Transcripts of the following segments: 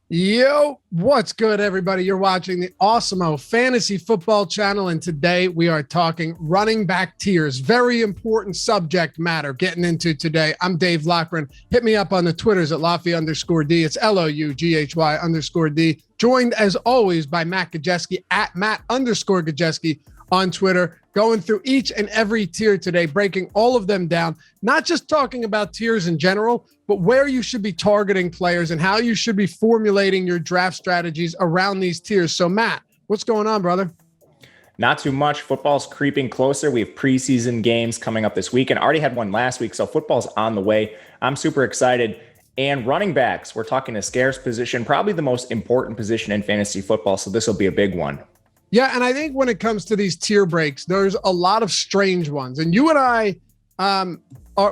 Yo, what's good, everybody? You're watching the Awesemo Fantasy Football Channel, and today we are talking running back tiers. Very important subject matter getting into today. I'm Dave Loughran. Hit me up on the Twitters at Loughy_D. It's LOUGHY_D. Joined, as always, by Matt Gajewski at Matt_Gajewski on Twitter. Going through each and every tier today, breaking all of them down, not just talking about tiers in general, but where you should be targeting players and how you should be formulating your draft strategies around these tiers. So, Matt, what's going on, brother? Not too much. Football's creeping closer. We have preseason games coming up this week and already had one last week, so football's on the way. I'm super excited. And running backs, we're talking a scarce position, probably the most important position in fantasy football, so this will be a big one. Yeah, and I think when it comes to these tier breaks, there's a lot of strange ones. And you and I,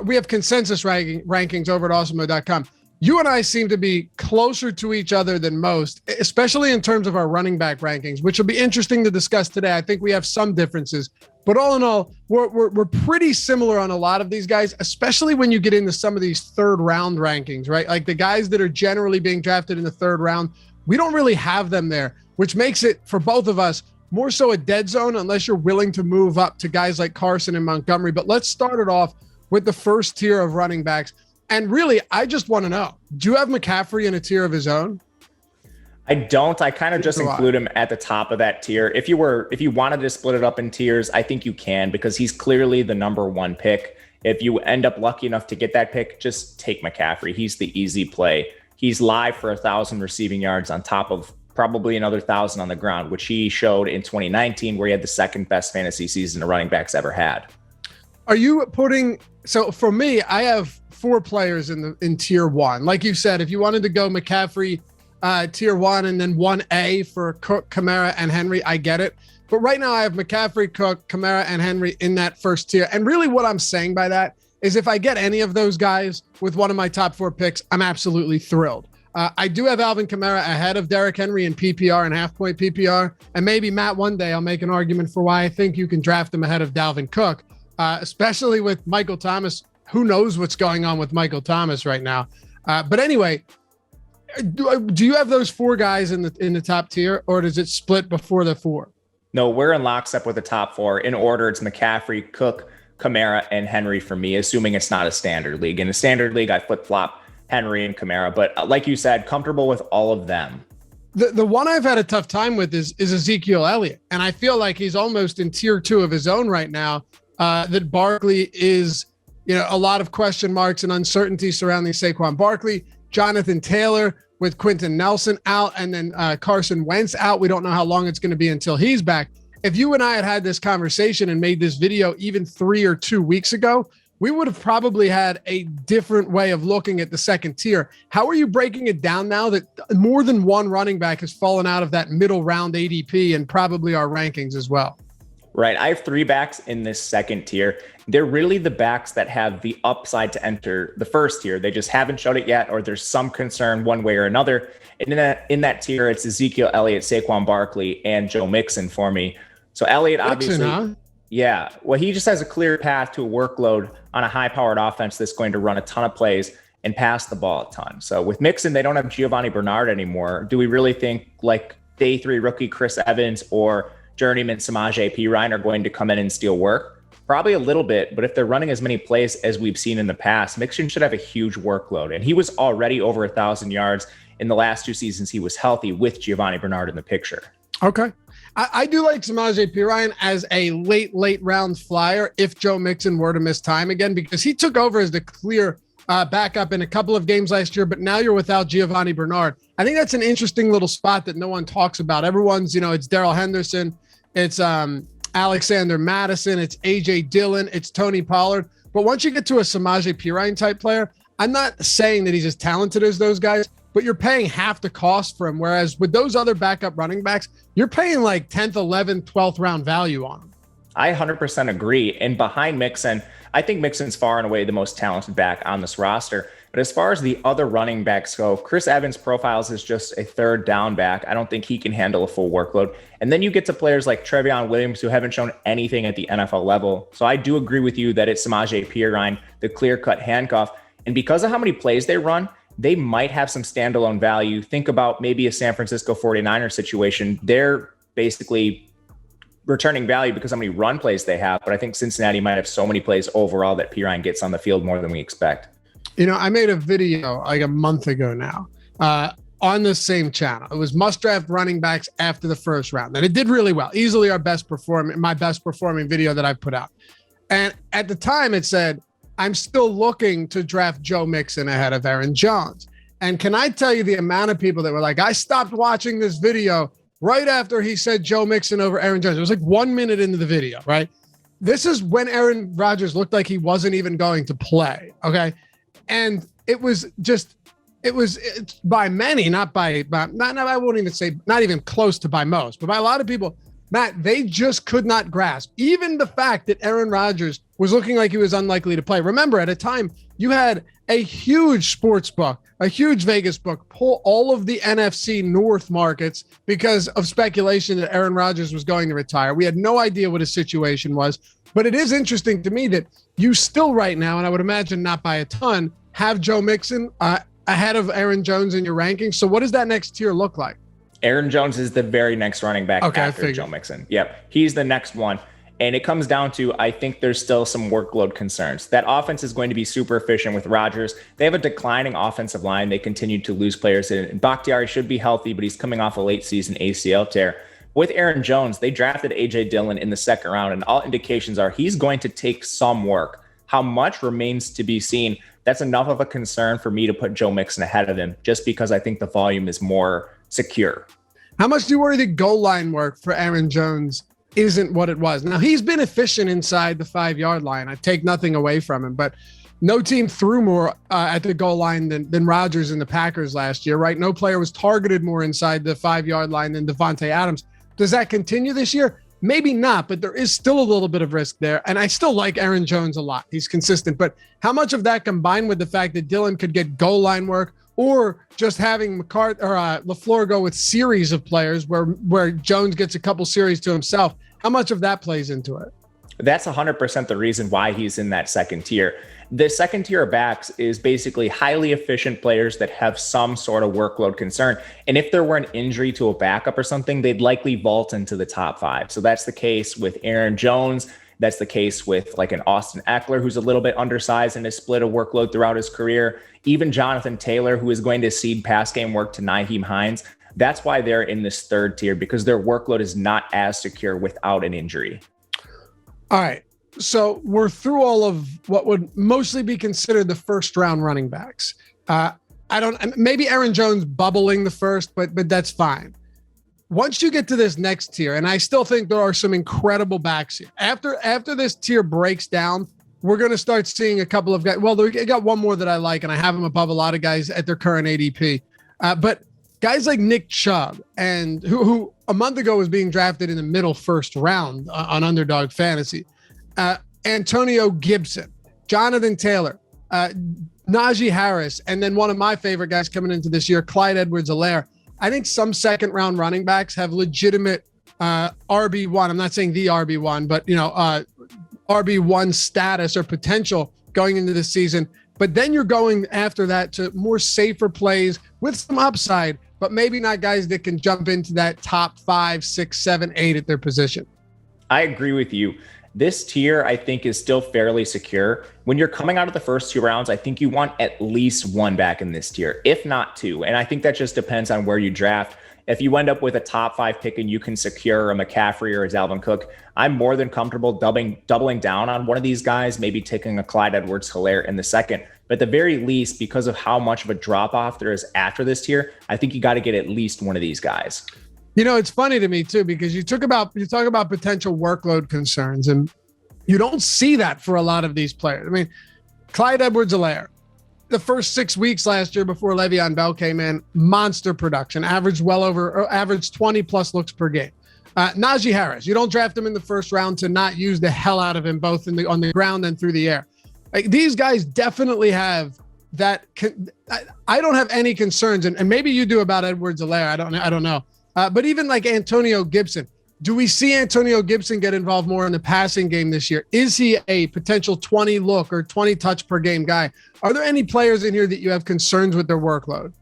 we have consensus rankings over at Awesemo.com. You and I seem to be closer to each other than most, especially in terms of our running back rankings, which will be interesting to discuss today. I think we have some differences, but all in all, we're pretty similar on a lot of these guys, especially when you get into some of these third round rankings, right? Like the guys that are generally being drafted in the third round, we don't really have them there, which makes it for both of us more so a dead zone unless you're willing to move up to guys like Carson and Montgomery. But let's start it off with the first tier of running backs. And really, I just want to know, do you have McCaffrey in a tier of his own? I don't. I kind of just include him at the top of that tier. If you wanted to split it up in tiers, I think you can, because he's clearly the number one pick. If you end up lucky enough to get that pick, just take McCaffrey. He's the easy play. He's live for 1,000 receiving yards on top of probably another 1,000 on the ground, which he showed in 2019, where he had the second best fantasy season a running back's ever had. Are you putting, so for me, I have four players in tier one. Like you said, if you wanted to go McCaffrey tier one and then 1A for Cook, Kamara, and Henry, I get it. But right now I have McCaffrey, Cook, Kamara, and Henry in that first tier. And really what I'm saying by that is if I get any of those guys with one of my top four picks, I'm absolutely thrilled. I do have Alvin Kamara ahead of Derrick Henry in PPR and half-point PPR. And maybe, Matt, one day I'll make an argument for why I think you can draft him ahead of Dalvin Cook, especially with Michael Thomas. Who knows what's going on with Michael Thomas right now? But anyway, do you have those four guys in the top tier, or does it split before the four? No, we're in lockstep with the top four. In order, it's McCaffrey, Cook, Kamara, and Henry for me, assuming it's not a standard league. In a standard league, I flip-flop Henry and Kamara, but like you said, comfortable with all of them. The one I've had a tough time with is Ezekiel Elliott, and I feel like he's almost in tier two of his own right now. That Barkley is, a lot of question marks and uncertainty surrounding Saquon Barkley, Jonathan Taylor with Quentin Nelson out, and then Carson Wentz out. We don't know how long it's going to be until he's back. If you and I had this conversation and made this video even 3 or 2 weeks ago, we would have probably had a different way of looking at the second tier. How are you breaking it down now that more than one running back has fallen out of that middle round ADP and probably our rankings as well? Right. I have three backs in this second tier. They're really the backs that have the upside to enter the first tier. They just haven't showed it yet, or there's some concern one way or another. And in that tier, it's Ezekiel Elliott, Saquon Barkley, and Joe Mixon for me. So Elliott, obviously, huh? Yeah. Well, he just has a clear path to a workload on a high-powered offense that's going to run a ton of plays and pass the ball a ton. So with Mixon, they don't have Giovanni Bernard anymore. Do we really think like day three rookie Chris Evans or journeyman Samaje Perine are going to come in and steal work? Probably a little bit, but if they're running as many plays as we've seen in the past, Mixon should have a huge workload. And he was already over 1,000 yards in the last two seasons he was healthy with Giovanni Bernard in the picture. Okay. I do like Samaje Perine as a late round flyer if Joe Mixon were to miss time again, because he took over as the clear backup in a couple of games last year, but now you're without Giovanni Bernard. I think that's an interesting little spot that no one talks about. Everyone's, it's Darrell Henderson, it's Alexander Madison, it's AJ Dillon, it's Tony Pollard. But once you get to a Samaje Perine type player, I'm not saying that he's as talented as those guys, but you're paying half the cost for him. Whereas with those other backup running backs, you're paying like 10th, 11th, 12th round value on them. I 100% agree. And behind Mixon, I think Mixon's far and away the most talented back on this roster. But as far as the other running backs go, Chris Evans profiles as just a third down back. I don't think he can handle a full workload. And then you get to players like Trevion Williams, who haven't shown anything at the NFL level. So I do agree with you that it's Samaje Perine, the clear-cut handcuff. And because of how many plays they run, they might have some standalone value. Think about maybe a San Francisco 49ers situation. They're basically returning value because how many run plays they have. But I think Cincinnati might have so many plays overall that Pirine gets on the field more than we expect. I made a video like a month ago now on the same channel. It was must draft running backs after the first round. And it did really well. Easily my best performing video that I put out. And at the time it said, I'm still looking to draft Joe Mixon ahead of Aaron Jones. And can I tell you the amount of people that were like, I stopped watching this video right after he said Joe Mixon over Aaron Jones. It was like 1 minute into the video, right? This is when Aaron Rodgers looked like he wasn't even going to play, okay? And it's by many, not I won't even say, not even close to by most, but by a lot of people, Matt, they just could not grasp even the fact that Aaron Rodgers was looking like he was unlikely to play. Remember, at a time, you had a huge sports book, a huge Vegas book, pull all of the NFC North markets because of speculation that Aaron Rodgers was going to retire. We had no idea what his situation was, but it is interesting to me that you still right now, and I would imagine not by a ton, have Joe Mixon ahead of Aaron Jones in your rankings. So what does that next tier look like? Aaron Jones is the very next running back after Joe Mixon. Yep, he's the next one. And it comes down to, I think there's still some workload concerns. That offense is going to be super efficient with Rodgers. They have a declining offensive line. They continue to lose players. And Bakhtiari should be healthy, but he's coming off a late season ACL tear. With Aaron Jones, they drafted A.J. Dillon in the second round, and all indications are he's going to take some work. How much remains to be seen. That's enough of a concern for me to put Joe Mixon ahead of him, just because I think the volume is more secure. How much do you worry that goal line work for Aaron Jones isn't what it was? Now, he's been efficient inside the 5-yard line. I take nothing away from him, but no team threw more at the goal line than Rodgers and the Packers last year, right? No player was targeted more inside the 5-yard line than Devontae Adams. Does that continue this year? Maybe not, but there is still a little bit of risk there. And I still like Aaron Jones a lot. He's consistent. But how much of that combined with the fact that Dillon could get goal line work, or just having LaFleur go with series of players where Jones gets a couple series to himself, how much of that plays into it? That's 100% the reason why he's in that second tier. The second tier of backs is basically highly efficient players that have some sort of workload concern. And if there were an injury to a backup or something, they'd likely vault into the top 5. So that's the case with Aaron Jones. That's the case with like an Austin Eckler, who's a little bit undersized and has split a workload throughout his career. Even Jonathan Taylor, who is going to cede pass game work to Nyheim Hines. That's why they're in this third tier, because their workload is not as secure without an injury. All right. So we're through all of what would mostly be considered the first round running backs. Maybe Aaron Jones bubbling the first, but that's fine. Once you get to this next tier, and I still think there are some incredible backs here. After this tier breaks down, we're going to start seeing a couple of guys. Well, I got one more that I like, and I have them above a lot of guys at their current ADP. But guys like Nick Chubb, and who a month ago was being drafted in the middle first round on Underdog Fantasy. Antonio Gibson, Jonathan Taylor, Najee Harris, and then one of my favorite guys coming into this year, Clyde Edwards-Helaire. I think some second round running backs have legitimate RB1. I'm not saying the RB1, but RB1 status or potential going into this season. But then you're going after that to more safer plays with some upside, but maybe not guys that can jump into that top 5, 6, 7, 8 at their position. I agree with you. This tier, I think, is still fairly secure. When you're coming out of the first 2 rounds, I think you want at least one back in this tier, if not 2. And I think that just depends on where you draft. If you end up with a top 5 pick and you can secure a McCaffrey or a Dalvin Cook, I'm more than comfortable doubling down on one of these guys, maybe taking a Clyde Edwards-Helaire in the second. But at the very least, because of how much of a drop-off there is after this tier, I think you got to get at least one of these guys. It's funny to me too, because you talk about potential workload concerns, and you don't see that for a lot of these players. I mean, Clyde Edwards-Helaire, the first 6 weeks last year before Le'Veon Bell came in, monster production, averaged 20 plus looks per game. Najee Harris, you don't draft him in the first round to not use the hell out of him both on the ground and through the air. Like, these guys definitely have that. I don't have any concerns, and maybe you do about Edwards-Helaire. I don't know. But even like Antonio Gibson, Do we see Antonio Gibson get involved more in the passing game this year? Is he a potential 20 look or 20 touch per game guy? Are there any players in here that you have concerns with their workload?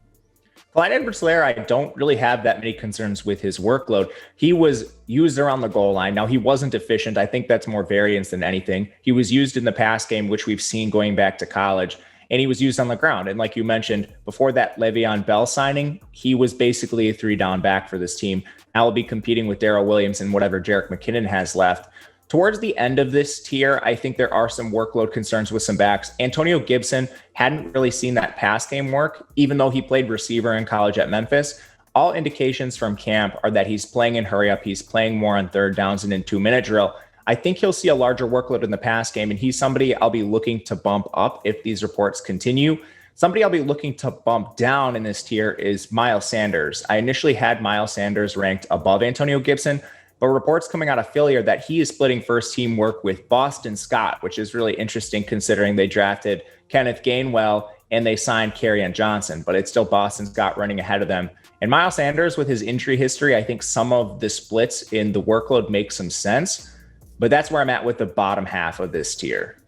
Clyde Edwards-Helaire, I don't really have that many concerns with his workload. He was used around the goal line. Now, he wasn't efficient. I think that's more variance than anything. He was used in the pass game, which we've seen going back to college, and he was used on the ground. And like you mentioned, before that Le'Veon Bell signing, he was basically a 3-down back for this team. Now will be competing with Darrell Williams and whatever Jerick McKinnon has left. Towards the end of this tier, I think there are some workload concerns with some backs. Antonio Gibson hadn't really seen that pass game work, even though he played receiver in college at Memphis. All indications from camp are that he's playing in hurry up. He's playing more on third downs and in 2-minute drill. I think he'll see a larger workload in the pass game, and he's somebody I'll be looking to bump up if these reports continue. Somebody I'll be looking to bump down in this tier is Myles Sanders. I initially had Myles Sanders ranked above Antonio Gibson, but reports coming out of Philly are that he is splitting first team work with Boston Scott, which is really interesting considering they drafted Kenneth Gainwell and they signed Kerryon Johnson, but it's still Boston Scott running ahead of them. And Myles Sanders, with his injury history, I think some of the splits in the workload make some sense, but that's where I'm at with the bottom half of this tier.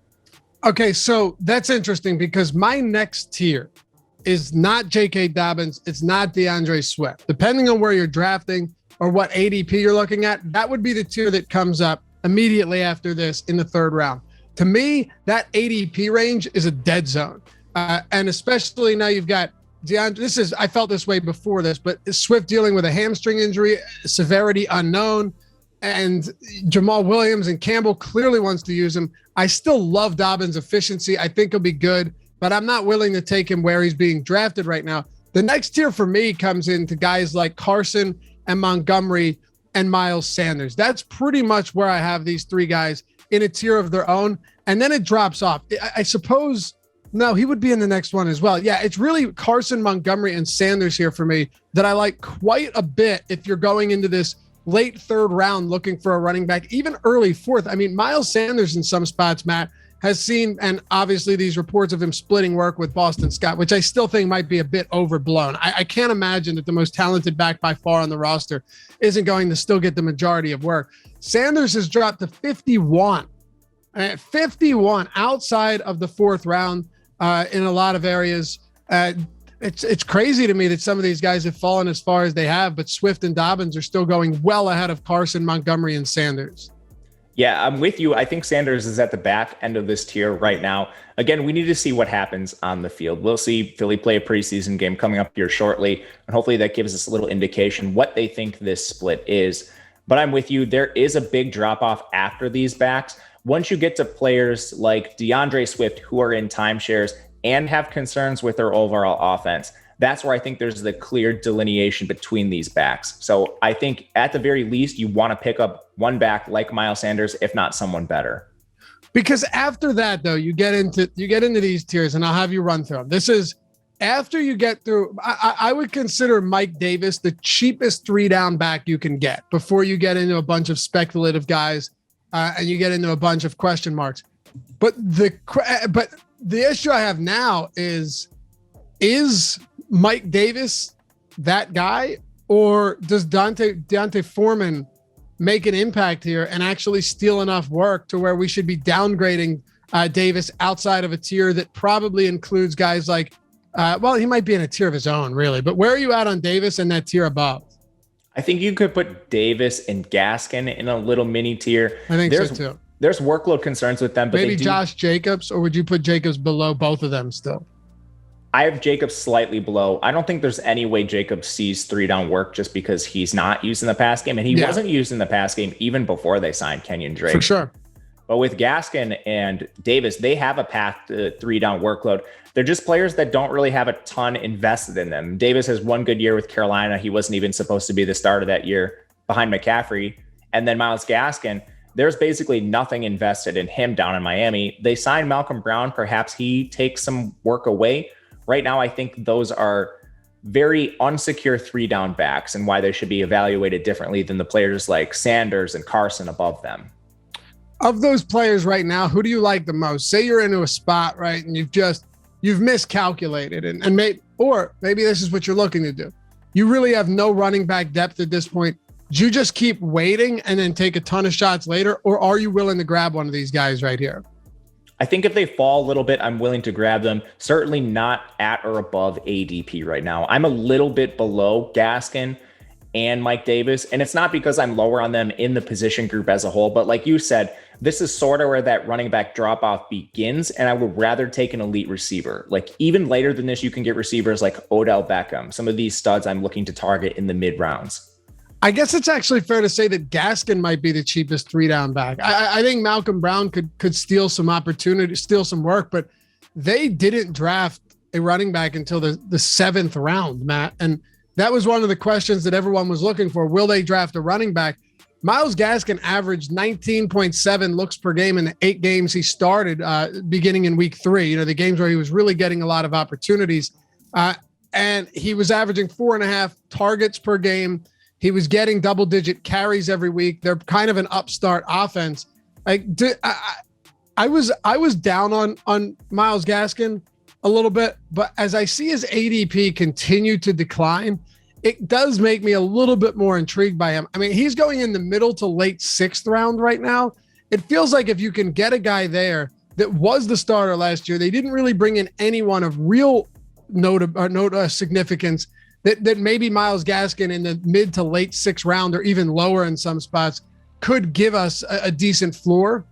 Okay, so that's interesting because my next tier is not J.K. Dobbins. It's not DeAndre Swift. Depending on where you're drafting or what ADP you're looking at, that would be the tier that comes up immediately after this in the third round. To me, that ADP range is a dead zone. And especially now you've got DeAndre. I felt this way before this, but Swift dealing with a hamstring injury, severity unknown, and Jamal Williams and Campbell clearly wants to use him. I still love Dobbins' efficiency. I think he'll be good, but I'm not willing to take him where he's being drafted right now. The next tier for me comes into guys like Carson and Montgomery and Myles Sanders. That's pretty much where I have these three guys in a tier of their own. And then it drops off. I suppose, no, he would be in the next one as well. Yeah, it's really Carson, Montgomery, and Sanders here for me that I like quite a bit if you're going into this late third round looking for a running back, even early fourth. I mean, Myles Sanders in some spots, Matt, has seen, and obviously these reports of him splitting work with Boston Scott, which I still think might be a bit overblown. I can't imagine that the most talented back by far on the roster isn't going to still get the majority of work. Sanders has dropped to 51. 51 outside of the fourth round in a lot of areas. It's crazy to me that some of these guys have fallen as far as they have, but Swift and Dobbins are still going well ahead of Carson, Montgomery, and Sanders. Yeah, I'm with you. I think Sanders is at the back end of this tier right now. Again, we need to see what happens on the field. We'll see Philly play a preseason game coming up here shortly, and hopefully that gives us a little indication what they think this split is. But I'm with you. There is a big drop-off after these backs. Once you get to players like DeAndre Swift, who are in timeshares and have concerns with their overall offense, that's where I think there's the clear delineation between these backs. So I think at the very least, you want to pick up one back like Myles Sanders, if not someone better. Because after that, though, you get into these tiers, and I'll have you run through them. This is after you get through. I would consider Mike Davis the cheapest 3-down back you can get before you get into a bunch of speculative guys and you get into a bunch of question marks. But the issue I have now is Mike Davis that guy, or does D'Onta Foreman make an impact here and actually steal enough work to where we should be downgrading Davis outside of a tier that probably includes guys like, he might be in a tier of his own, really. But where are you at on Davis and that tier above? I think you could put Davis and Gaskin in a little mini tier. I think so too. There's workload concerns with them, but maybe Josh Jacobs, or would you put Jacobs below both of them still? I have Jacobs slightly below. I don't think there's any way Jacobs sees 3-down work just because he's not used in the pass game, and he wasn't used in the pass game even before they signed Kenyon Drake. For sure. But with Gaskin and Davis, they have a path to 3-down workload. They're just players that don't really have a ton invested in them. Davis has one good year with Carolina. He wasn't even supposed to be the starter that year behind McCaffrey. And then Myles Gaskin, there's basically nothing invested in him down in Miami. They signed Malcolm Brown. Perhaps he takes some work away. Right now, I think those are very unsecure 3-down backs and why they should be evaluated differently than the players like Sanders and Carson above them. Of those players right now, who do you like the most? Say you're into a spot, right, and you've miscalculated, and maybe this is what you're looking to do. You really have no running back depth at this point. do you just keep waiting and then take a ton of shots later? Or are you willing to grab one of these guys right here? I think if they fall a little bit, I'm willing to grab them. Certainly not at or above ADP right now. I'm a little bit below Gaskin and Mike Davis. And it's not because I'm lower on them in the position group as a whole, but like you said, this is sort of where that running back drop off begins. And I would rather take an elite receiver. Like even later than this, you can get receivers like Odell Beckham. Some of these studs I'm looking to target in the mid rounds. I guess it's actually fair to say that Gaskin might be the cheapest 3-down back. I think Malcolm Brown could steal some opportunity, steal some work, but they didn't draft a running back until the 7th round, Matt. And that was one of the questions that everyone was looking for. Will they draft a running back? Myles Gaskin averaged 19.7 looks per game in the 8 games he started beginning in week 3, the games where he was really getting a lot of opportunities. And he was averaging 4.5 targets per game. He was getting double-digit carries every week. They're kind of an upstart offense. I was down on Myles Gaskin a little bit, but as I see his ADP continue to decline, it does make me a little bit more intrigued by him. I mean, he's going in the middle to late 6th round right now. It feels like if you can get a guy there that was the starter last year, they didn't really bring in anyone of real significance. That maybe Myles Gaskin in the mid to late 6th round or even lower in some spots could give us a decent floor.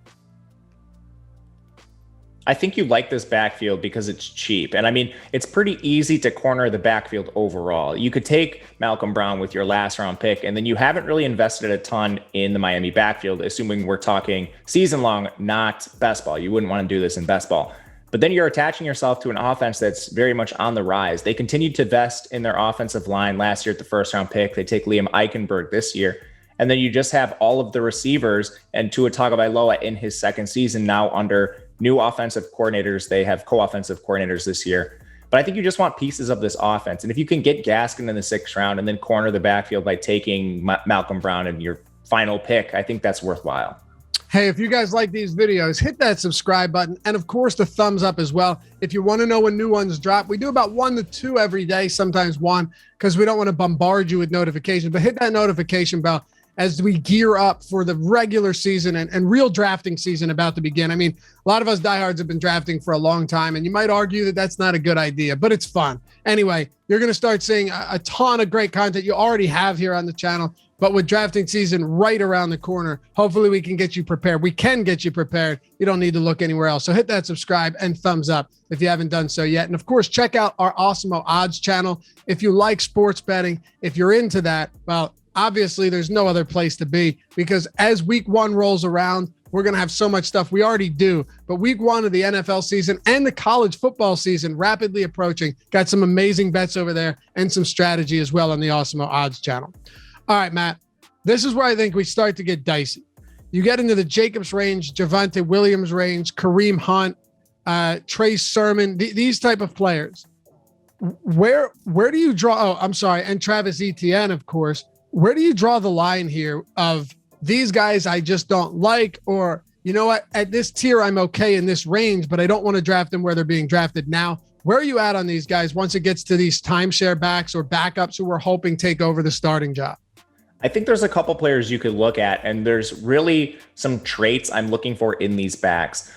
I think you like this backfield because it's cheap. And I mean, it's pretty easy to corner the backfield overall. You could take Malcolm Brown with your last round pick, and then you haven't really invested a ton in the Miami backfield, assuming we're talking season long, not best ball. You wouldn't want to do this in best ball. But then you're attaching yourself to an offense that's very much on the rise. They continued to invest in their offensive line last year at the 1st round pick. They take Liam Eichenberg this year. And then you just have all of the receivers and Tua Tagovailoa in his 2nd season now under new offensive coordinators. They have co-offensive coordinators this year. But I think you just want pieces of this offense. And if you can get Gaskin in the 6th round and then corner the backfield by taking Malcolm Brown in your final pick, I think that's worthwhile. Hey, if you guys like these videos, hit that subscribe button. And of course, the thumbs up as well. If you want to know when new ones drop, we do about 1 to 2 every day, sometimes 1, because we don't want to bombard you with notifications. But hit that notification bell as we gear up for the regular season and real drafting season about to begin. I mean, a lot of us diehards have been drafting for a long time, and you might argue that that's not a good idea, but it's fun. Anyway, you're going to start seeing a ton of great content you already have here on the channel. But with drafting season right around the corner, hopefully we can get you prepared. We can get you prepared. You don't need to look anywhere else. So hit that subscribe and thumbs up if you haven't done so yet. And of course, check out our Awesemo odds channel. If you like sports betting, if you're into that, well, obviously there's no other place to be, because as week 1 rolls around, we're going to have so much stuff. We already do, but week 1 of the NFL season and the college football season rapidly approaching. Got some amazing bets over there and some strategy as well on the Awesemo odds channel. All right, Matt, this is where I think we start to get dicey. You get into the Jacobs range, Javonte Williams range, Kareem Hunt, Trey Sermon, these type of players. Where do you draw? Oh, I'm sorry. And Travis Etienne, of course. Where do you draw the line here of these guys I just don't like, or, you know what, at this tier, I'm okay in this range, but I don't want to draft them where they're being drafted now. Where are you at on these guys once it gets to these timeshare backs or backups who we're hoping take over the starting job? I think there's a couple players you could look at, and there's really some traits I'm looking for in these backs.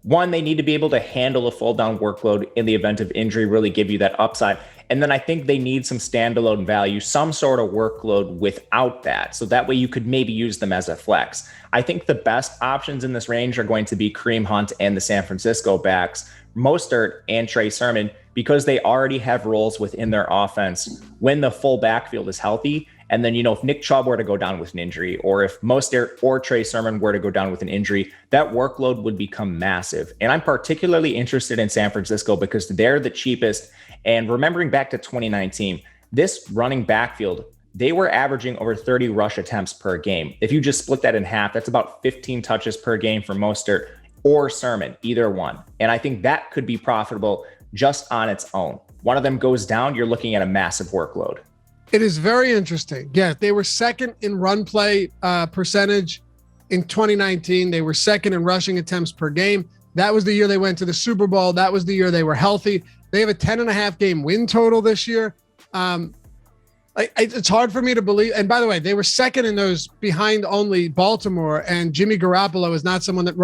One, they need to be able to handle a full down workload in the event of injury, really give you that upside. And then I think they need some standalone value, some sort of workload without that. So that way you could maybe use them as a flex. I think the best options in this range are going to be Kareem Hunt and the San Francisco backs, Mostert and Trey Sermon, because they already have roles within their offense when the full backfield is healthy. And then, if Nick Chubb were to go down with an injury, or if Mostert or Trey Sermon were to go down with an injury, that workload would become massive. And I'm particularly interested in San Francisco because they're the cheapest. And remembering back to 2019, this running backfield, they were averaging over 30 rush attempts per game. If you just split that in half, that's about 15 touches per game for Mostert or Sermon, either one. And I think that could be profitable just on its own. One of them goes down, you're looking at a massive workload. It is very interesting. Yeah, they were second in run play percentage in 2019. They were second in rushing attempts per game. That was the year they went to the Super Bowl. That was the year they were healthy. They have a 10.5 game win total this year. It's hard for me to believe. And by the way, they were second in those behind only Baltimore, and Jimmy Garoppolo is not someone that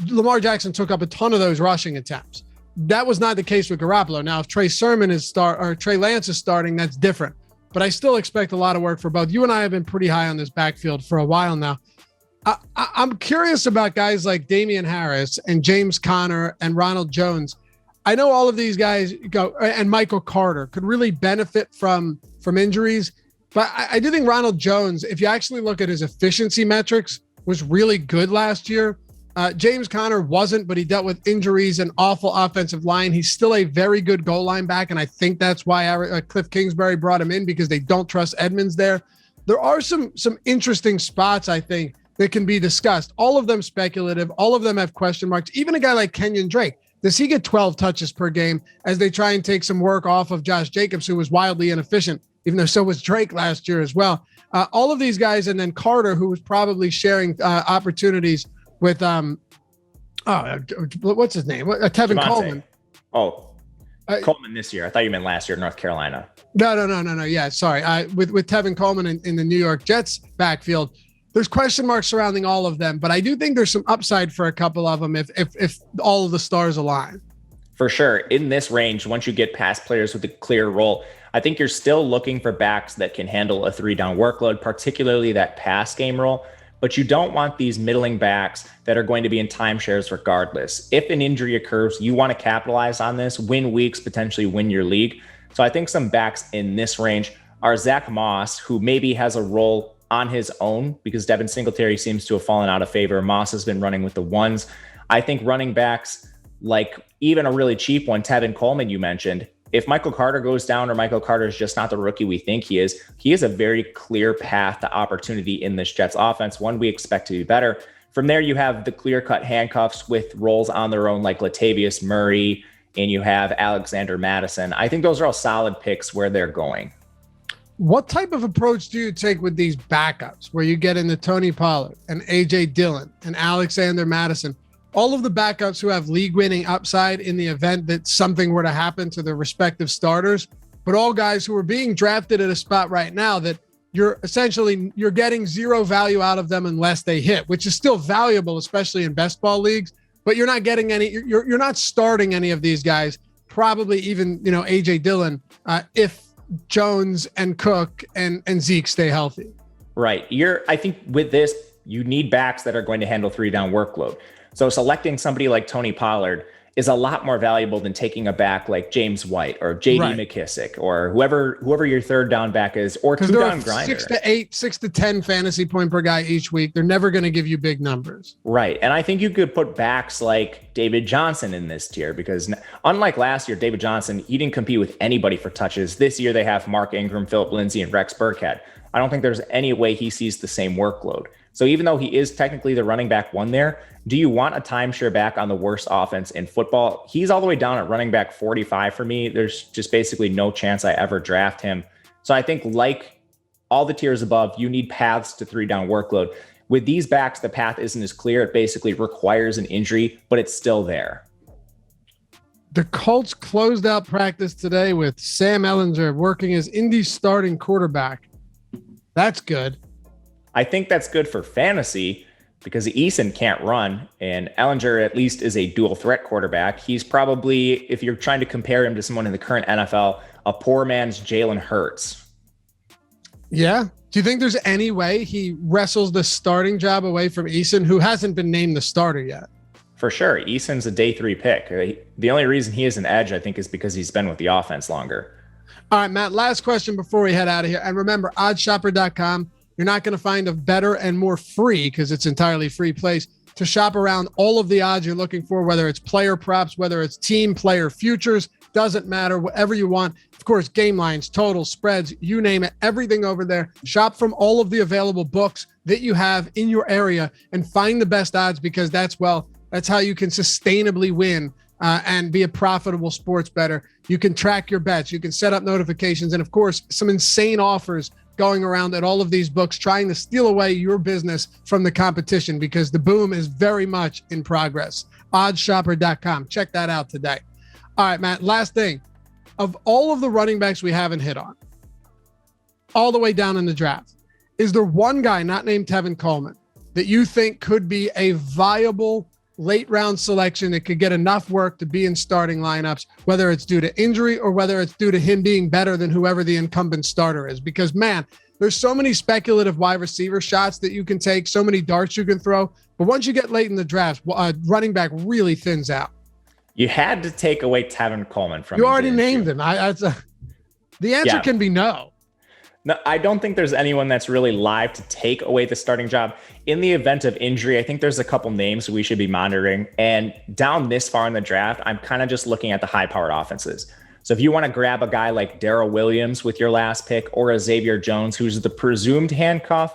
Lamar Jackson took up a ton of those rushing attempts. That was not the case with Garoppolo. Now, if Trey Sermon or Trey Lance is starting, that's different. But I still expect a lot of work for both. You and I have been pretty high on this backfield for a while now. I'm curious about guys like Damian Harris and James Conner and Ronald Jones. I know all of these guys and Michael Carter could really benefit from injuries, but I do think Ronald Jones, if you actually look at his efficiency metrics, was really good last year. James Conner wasn't, but he dealt with injuries and awful offensive line. He's still a very good goal line back, and I think that's why Cliff Kingsbury brought him in, because they don't trust Edmonds there. There are some interesting spots, I think, that can be discussed. All of them speculative. All of them have question marks. Even a guy like Kenyon Drake. Does he get 12 touches per game as they try and take some work off of Josh Jacobs, who was wildly inefficient, even though so was Drake last year as well? All of these guys, and then Carter, who was probably sharing opportunities with what's his name? Tevin Javonte. Coleman. Coleman this year. I thought you meant last year in North Carolina. No. Yeah, sorry. With Tevin Coleman in the New York Jets backfield, there's question marks surrounding all of them, but I do think there's some upside for a couple of them if all of the stars align. For sure. In this range, once you get past players with a clear role, I think you're still looking for backs that can handle a 3-down workload, particularly that pass game role. But you don't want these middling backs that are going to be in timeshares regardless. If an injury occurs, you want to capitalize on this, win weeks, potentially win your league. So I think some backs in this range are Zach Moss, who maybe has a role on his own because Devin Singletary seems to have fallen out of favor. Moss has been running with the ones. I think running backs, like even a really cheap one, Tevin Coleman, you mentioned, if Michael Carter goes down or Michael Carter is just not the rookie we think he is a very clear path to opportunity in this Jets offense, one we expect to be better. From there, you have the clear-cut handcuffs with roles on their own like Latavius Murray, and you have Alexander Madison. I think those are all solid picks where they're going. What type of approach do you take with these backups where you get into Tony Pollard and A.J. Dillon and Alexander Madison, all of the backups who have league-winning upside in the event that something were to happen to their respective starters, but all guys who are being drafted at a spot right now that you're getting zero value out of them unless they hit, which is still valuable, especially in best ball leagues, but you're not getting any, you're not starting any of these guys, probably even, A.J. Dillon, if Jones and Cook and Zeke stay healthy. Right. I think with this, you need backs that are going to handle 3-down workload. So selecting somebody like Tony Pollard is a lot more valuable than taking a back like James White or JD McKissick or whoever your 3rd down back is, or 2-down grinder. 6 to 8, 6 to 10 fantasy point per guy each week. They're never going to give you big numbers. Right. And I think you could put backs like David Johnson in this tier because unlike last year, David Johnson, he didn't compete with anybody for touches. This year they have Mark Ingram, Philip Lindsay, and Rex Burkhead. I don't think there's any way he sees the same workload. So even though he is technically the running back one there, do you want a timeshare back on the worst offense in football? He's all the way down at running back 45 for me. There's just basically no chance I ever draft him. So I think like all the tiers above, you need paths to 3-down workload. With these backs, the path isn't as clear. It basically requires an injury, but it's still there. The Colts closed out practice today with Sam Ehlinger working as Indy's starting quarterback. That's good. I think that's good for fantasy because Eason can't run, and Ehlinger at least is a dual threat quarterback. He's probably, if you're trying to compare him to someone in the current NFL, a poor man's Jalen Hurts. Yeah. Do you think there's any way he wrestles the starting job away from Eason, who hasn't been named the starter yet? For sure. Eason's a day 3 pick. The only reason he is an edge, I think, is because he's been with the offense longer. All right, Matt, last question before we head out of here. And remember, oddshopper.com. You're not going to find a better and more free, because it's entirely free, place to shop around all of the odds you're looking for, whether it's player props, whether it's team player futures, doesn't matter, whatever you want. Of course, game lines, totals, spreads, you name it, everything over there. Shop from all of the available books that you have in your area and find the best odds, because that's how you can sustainably win and be a profitable sports bettor. You can track your bets, you can set up notifications, and of course, some insane offers going around at all of these books trying to steal away your business from the competition, because the boom is very much in progress. Oddshopper.com. Check that out today. All right, Matt, last thing. Of all of the running backs we haven't hit on, all the way down in the draft. Is there one guy not named Tevin Coleman that you think could be a viable late round selection that could get enough work to be in starting lineups, whether it's due to injury or whether it's due to him being better than whoever the incumbent starter is? Because, man, there's so many speculative wide receiver shots that you can take, so many darts you can throw. But once you get late in the draft, running back really thins out. You had to take away Tevin Coleman from. You already named him. The answer can be no. No, I don't think there's anyone that's really live to take away the starting job. In the event of injury, I think there's a couple names we should be monitoring. And down this far in the draft, I'm kind of just looking at the high-powered offenses. So if you want to grab a guy like Darrell Williams with your last pick, or a Xavier Jones, who's the presumed handcuff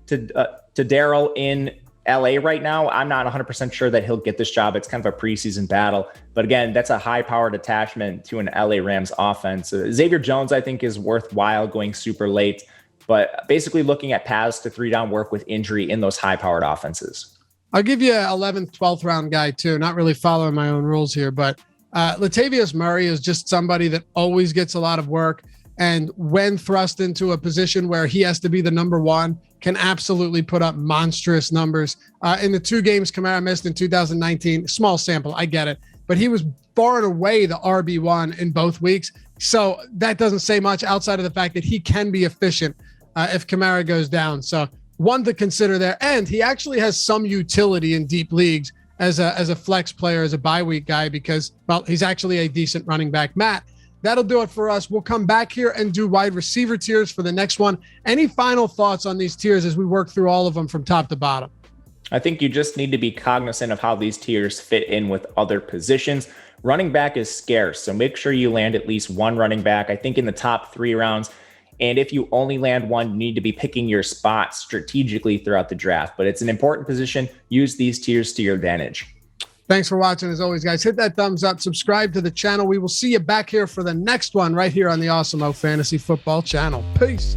to Darrell in LA right now, I'm not 100% sure that he'll get this job. It's kind of a preseason battle. But again, that's a high-powered attachment to an LA Rams offense. Xavier Jones, I think, is worthwhile going super late. But basically looking at paths to 3-down work with injury in those high-powered offenses. I'll give you an 11th, 12th round guy too. Not really following my own rules here, but Latavius Murray is just somebody that always gets a lot of work. And when thrust into a position where he has to be the number one, can absolutely put up monstrous numbers. In the 2 games Kamara missed in 2019, small sample, I get it. But he was far and away the RB1 in both weeks. So that doesn't say much outside of the fact that he can be efficient if Kamara goes down. So one to consider there. And he actually has some utility in deep leagues as a flex player, as a bye week guy, because, well, he's actually a decent running back. Matt, that'll do it for us. We'll come back here and do wide receiver tiers for the next one. Any final thoughts on these tiers as we work through all of them from top to bottom? I think you just need to be cognizant of how these tiers fit in with other positions. Running back is scarce, so make sure you land at least one running back, I think, in the top 3 rounds. And if you only land one, you need to be picking your spots strategically throughout the draft. But it's an important position. Use these tiers to your advantage. Thanks for watching. As always, guys, hit that thumbs up, subscribe to the channel. We will see you back here for the next one right here on the Awesemo Fantasy Football channel. Peace.